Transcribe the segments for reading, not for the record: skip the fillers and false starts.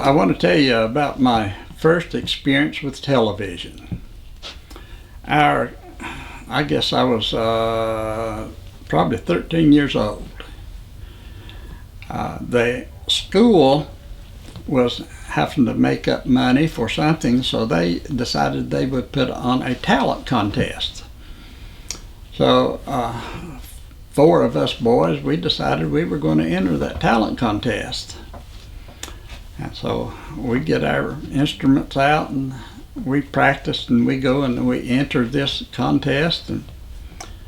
I want to tell you about my first experience with television. I guess I was probably 13 years old. The school was having to make up money for something, so they decided they would put on a talent contest. So four of us boys, we decided we were going to enter that talent contest. And so we get our instruments out and we practiced and we go and we enter this contest. And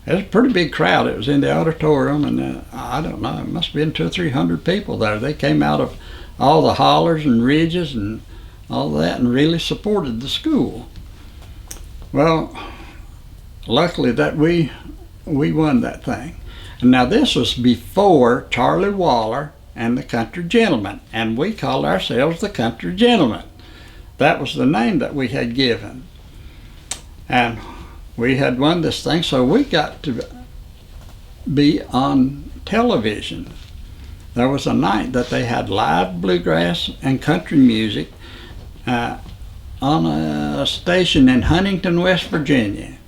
it was a pretty big crowd. It was in the auditorium, and I don't know, it must have been 200 or 300 people there. They came out of all the hollers and ridges and all that and really supported the school. Well, luckily that we won that thing. And now this was before Charlie Waller and the Country Gentlemen, and we called ourselves the Country Gentlemen. That was the name that we had given. And we had won this thing, so we got to be on television. There was a night that they had live bluegrass and country music on a station in Huntington, West Virginia.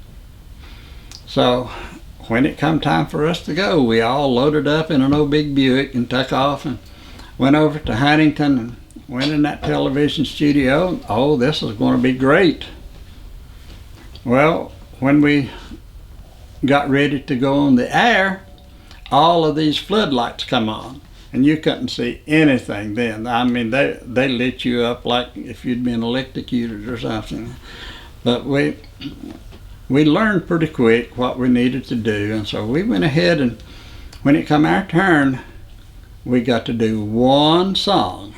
So when it come time for us to go, we all loaded up in an old big Buick and took off and went over to Huntington and went in that television studio. Oh, this is going to be great. Well, when we got ready to go on the air, all of these floodlights come on, and you couldn't see anything then. I mean, they lit you up like if you'd been electrocuted or something. But we learned pretty quick what we needed to do, and so we went ahead, and when it come our turn, we got to do one song.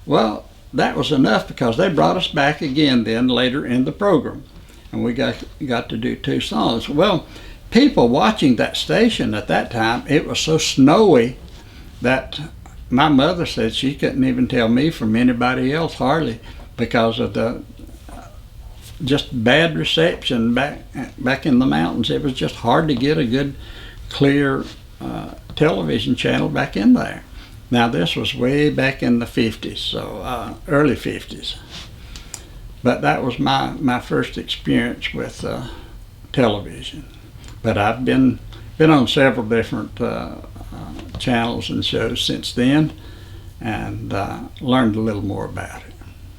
Well, that was enough because they brought us back again then later in the program, and we got to do two songs. Well, people watching that station at that time, it was so snowy that my mother said she couldn't even tell me from anybody else hardly because of the just bad reception back in the mountains. It was just hard to get a good, clear television channel back in there. Now this was way back in the 50s, so early 50s. But that was my first experience with television. But I've been on several different channels and shows since then, and learned a little more about it.